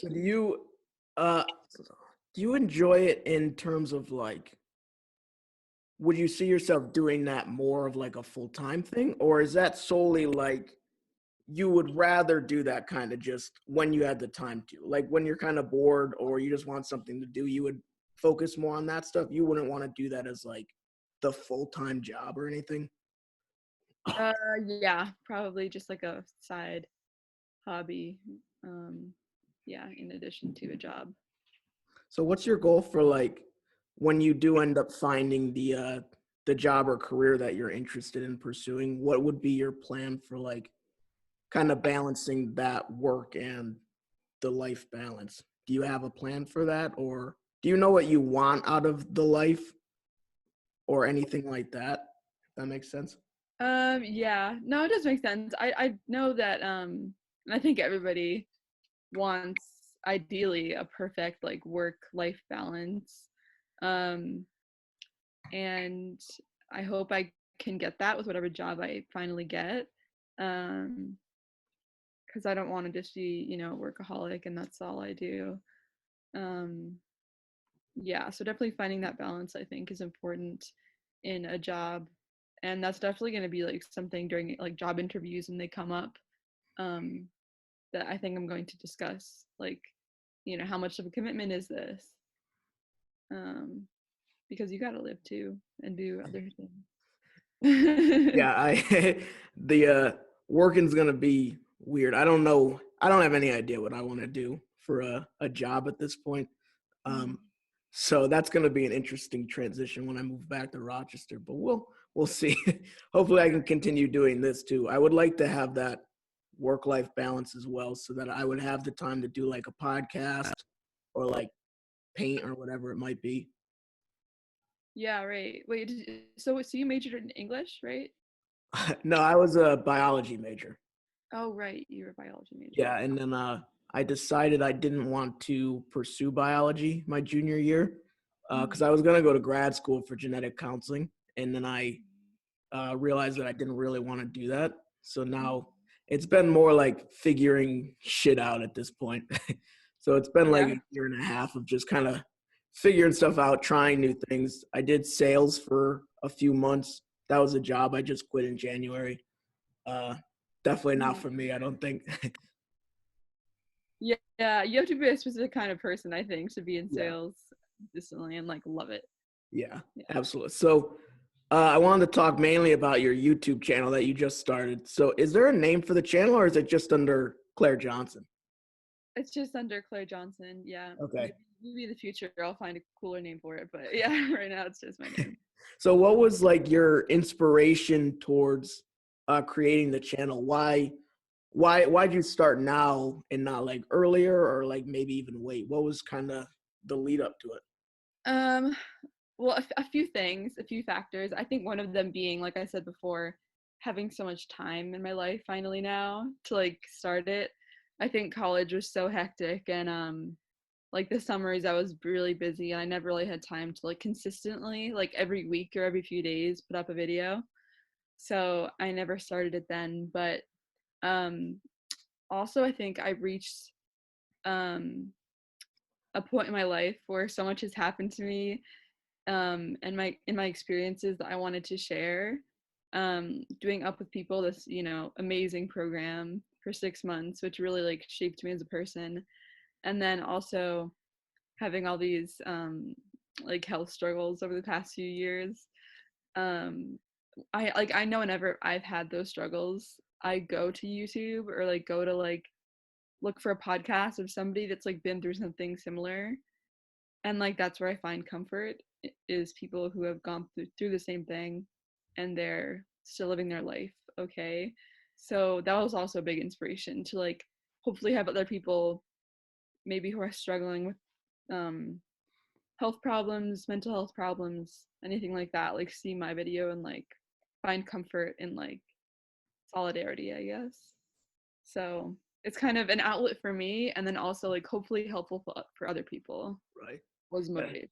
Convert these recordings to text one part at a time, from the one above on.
So uh do you enjoy it in terms of like, would you see yourself doing that more of like a full-time thing, or is that solely like you would rather do that kind of just when you had the time to, like when you're kind of bored or you just want something to do, you would focus more on that stuff? You wouldn't want to do that as like the full-time job or anything? Uh, yeah, probably just like a side hobby. Um, yeah, in addition to a job. So what's your goal for like when you do end up finding the job or career that you're interested in pursuing? What would be your plan for like kind of balancing that work and the life balance? Do you have a plan for that, or do you know what you want out of the life or anything like that? If that makes sense. Yeah, no, it does make sense. I know that and I think everybody wants ideally a perfect like work life balance. Um, and I hope I can get that with whatever job I finally get. Um, because I don't want to just be, a workaholic and that's all I do. Um, yeah, so definitely finding that balance I think is important in a job. And that's definitely going to be like something during like job interviews when they come up, um, that I think I'm going to discuss. Like, how much of a commitment is this? Um, because you got to live too and do other things. Yeah, I the working's gonna be weird. I don't know. I don't have any idea what I want to do for a job at this point. Um, so that's gonna be an interesting transition when I move back to Rochester. But we'll see. Hopefully, I can continue doing this too. I would like to have that work-life balance as well, so that I would have the time to do like a podcast or like paint or whatever it might be. Yeah, right. Wait, so you majored in English, right? No, I was a biology major. Oh, right. You're a biology major. Yeah, and then I decided I didn't want to pursue biology my junior year because I was going to go to grad school for genetic counseling, and then I realized that I didn't really want to do that. So now it's been more like figuring shit out at this point. So it's been like Yeah. a year and a half of just kind of figuring stuff out, trying new things. I did sales for a few months. That was a job I just quit in January. Uh, Definitely not for me, I don't think. Yeah, yeah, you have to be a specific kind of person, I think, to be in Yeah. sales consistently and like love it. Yeah, Yeah. absolutely. So I wanted to talk mainly about your YouTube channel that you just started. So is there a name for the channel or is it just under Clare Johnson? It's just under Clare Johnson. Yeah. Okay. Maybe in the future I'll find a cooler name for it. But yeah, right now it's just my name. So what was like your inspiration towards creating the channel? Why'd you start now and not like earlier or like maybe even wait? What was kind of the lead up to it? Um, well, a few things, a few factors. I think one of them being, like I said before, having so much time in my life finally now to like start it. I think college was so hectic and like the summers I was really busy and I never really had time to like consistently, like every week or every few days, put up a video. So I never started it then. But um also I think I reached um a point in my life where so much has happened to me, and my experiences that I wanted to share. Doing Up with People, this amazing program for 6 months, which really like shaped me as a person, and then also having all these like health struggles over the past few years. Um, I know whenever I've had those struggles, I go to YouTube or like go to like look for a podcast of somebody that's like been through something similar, and like that's where I find comfort, is people who have gone through the same thing and they're still living their life okay. So that was also a big inspiration to like hopefully have other people maybe who are struggling with um health problems, mental health problems, anything like that, like see my video and like find comfort in like solidarity, I guess. So it's kind of an outlet for me and then also like hopefully helpful for other people Right. was Yeah. motivated.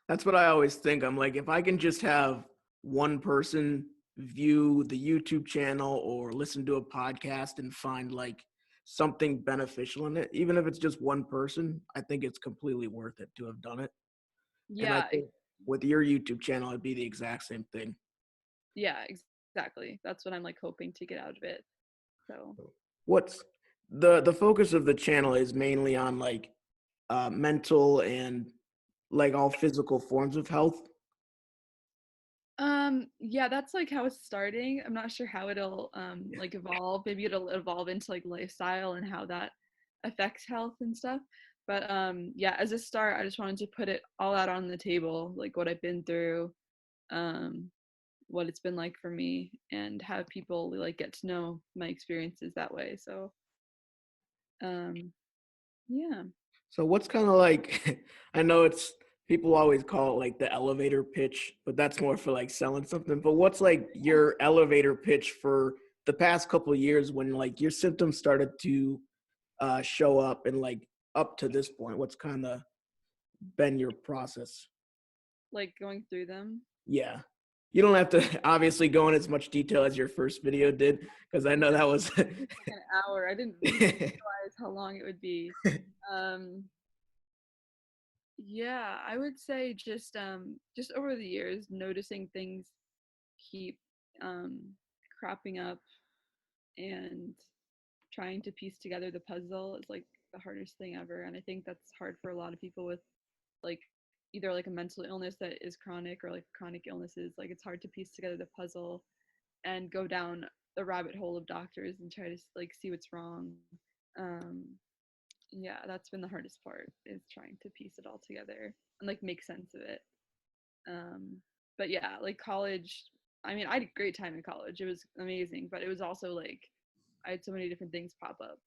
That's what I always think. I'm like, if I can just have one person view the YouTube channel or listen to a podcast and find like something beneficial in it, even if it's just one person, I think it's completely worth it to have done it. And I Yeah, think with your YouTube channel, it'd be the exact same thing. yeah, exactly. That's what I'm like hoping to get out of it. So, What's the focus of the channel is mainly on like mental and like all physical forms of health. yeah, that's like how it's starting. I'm not sure how it'll Yeah. like evolve. Maybe it'll evolve into like lifestyle and how that affects health and stuff. But yeah, as a start, I just wanted to put it all out on the table, like what I've been through, um, what it's been like for me, and have people like get to know my experiences that way. So, um, yeah. So what's kind of like I know it's people always call it like the elevator pitch, but that's more for like selling something. But what's like your elevator pitch for the past couple of years when like your symptoms started to show up and like up to this point? What's kind of been your process? Like going through them. Yeah. You don't have to obviously go in as much detail as your first video did, because I know that was It's like an hour. I didn't realize how long it would be. Um, yeah, I would say just over the years, noticing things keep um cropping up and trying to piece together the puzzle is like the hardest thing ever. And I think that's hard for a lot of people with like either like a mental illness that is chronic or like chronic illnesses. Like it's hard to piece together the puzzle and go down the rabbit hole of doctors and try to like see what's wrong. Um, yeah, that's been the hardest part is trying to piece it all together and like make sense of it. Um, but yeah, like college, I mean, I had a great time in college. It was amazing, but it was also like I had so many different things pop up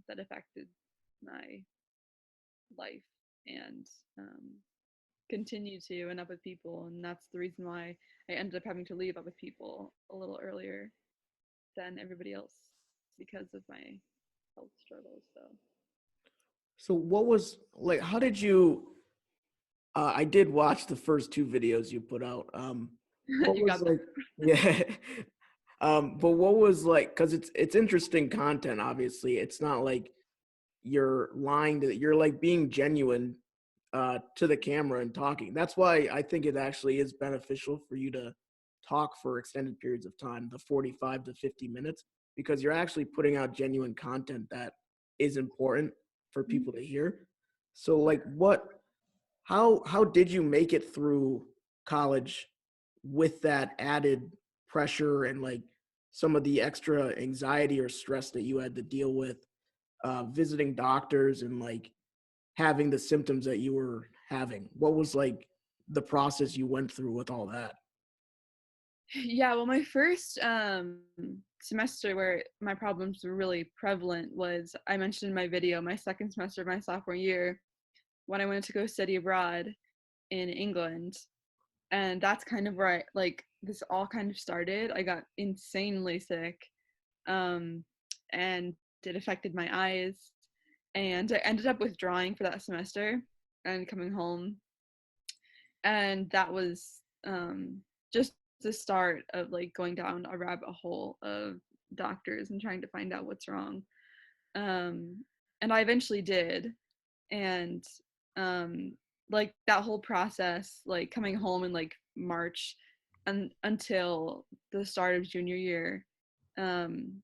that affected my life and um, continue to end up with people. And that's the reason why I ended up having to leave up with people a little earlier than everybody else because of my health struggles. So So what was like how did you I did watch the first two videos you put out. What you was got that. like yeah. But what was like because it's interesting content, obviously. It's not like you're lying to you're like being genuine to the camera and talking. That's why I think it actually is beneficial for you to talk for extended periods of time, the 45 to 50 minutes, because you're actually putting out genuine content that is important for people to hear. So like how did you make it through college with that added pressure and like some of the extra anxiety or stress that you had to deal with visiting doctors and like having the symptoms that you were having? What was like the process you went through with all that? Yeah, well, my first semester where my problems were really prevalent was I mentioned in my video, my second semester of my sophomore year when I went to go study abroad in England. And that's kind of where I like this all kind of started. I got insanely sick, um, and it affected my eyes. And I ended up withdrawing for that semester and coming home. And that was just the start of like going down a rabbit hole of doctors and trying to find out what's wrong. Um, and I eventually did. And um, like that whole process, like coming home in like March and until the start of junior year,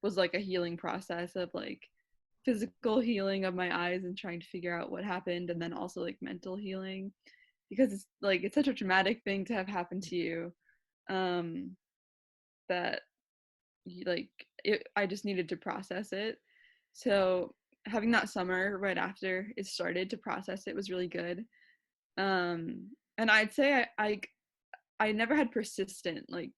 was like a healing process of like physical healing of my eyes and trying to figure out what happened, and then also like mental healing because it's like it's such a traumatic thing to have happen to you, um, that like I just needed to process it. So having that summer right after it started to process it was really good. And I'd say I never had persistent like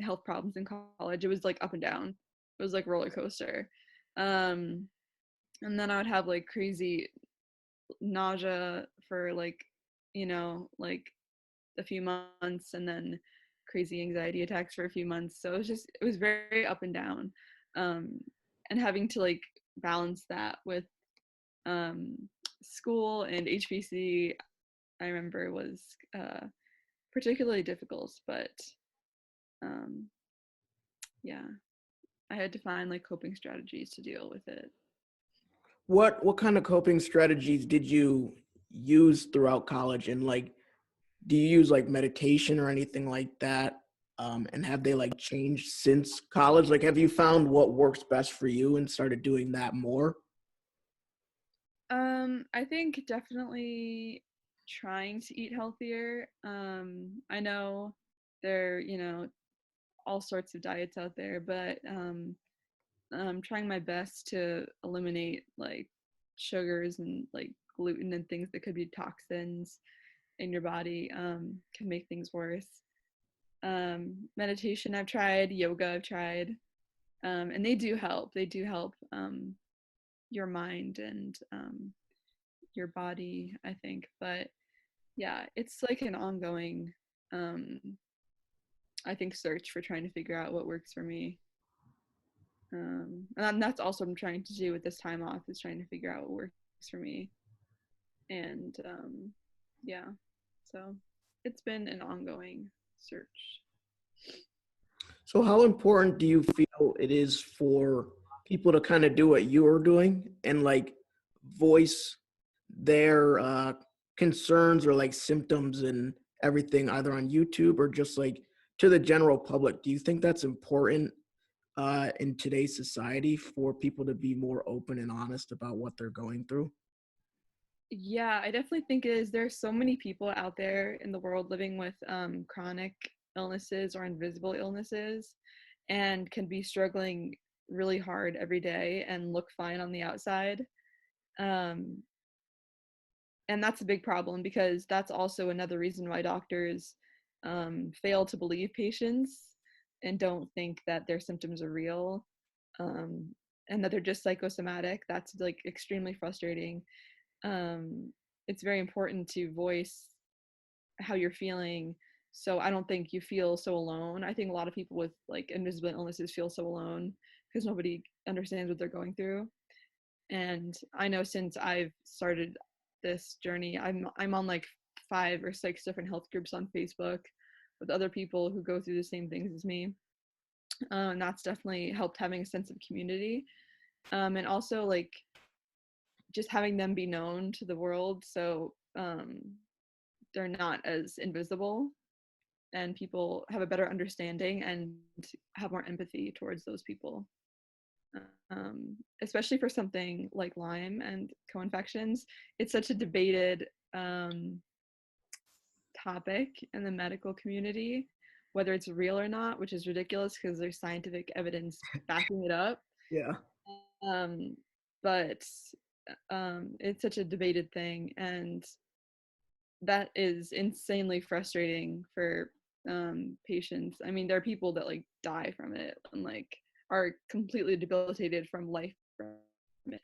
health problems in college. It was like up and down. It was like roller coaster. Um, and then I would have like crazy nausea for like like a few months, and then crazy anxiety attacks for a few months. So it was very up and down, um, and having to like balance that with um, school and HBC. I remember was particularly difficult, but um, yeah, I had to find like coping strategies to deal with it. What kind of coping strategies did you use throughout college? And like, do you use like meditation or anything like that? And have they like changed since college? Like, have you found what works best for you and started doing that more? I think definitely trying to eat healthier. I know there, all sorts of diets out there, but I'm trying my best to eliminate like sugars and like gluten and things that could be toxins in your body, can make things worse. Meditation I've tried, yoga I've tried, and they do help. They do help your mind and your body, I think. But yeah, it's like an ongoing, um, I think, search for trying to figure out what works for me. And that's also what I'm trying to do with this time off, is trying to figure out what works for me. And yeah, so it's been an ongoing search. So, how important do you feel it is for people to kind of do what you're doing and like voice their concerns or like symptoms and everything, either on YouTube or just like to the general public? Do you think that's important in today's society for people to be more open and honest about what they're going through? Yeah, I definitely think it is. There's so many people out there in the world living with chronic illnesses or invisible illnesses and can be struggling really hard every day and look fine on the outside. Um, and that's a big problem because that's also another reason why doctors fail to believe patients and don't think that their symptoms are real, um, and that they're just psychosomatic. That's like extremely frustrating. um, it's very important to voice how you're feeling, so I don't think you feel so alone. I think a lot of people with like invisible illnesses feel so alone because nobody understands what they're going through. And I know since I've started this journey, I'm on like 5 or 6 different health groups on Facebook with other people who go through the same things as me. And that's definitely helped, having a sense of community, and also like just having them be known to the world, so they're not as invisible, and people have a better understanding and have more empathy towards those people. Especially for something like Lyme and co-infections, it's such a debated topic in the medical community, whether it's real or not, which is ridiculous because there's scientific evidence backing it up. Yeah. Um, but it's such a debated thing, and that is insanely frustrating for patients. I mean, there are people that like die from it and like are completely debilitated from life from it.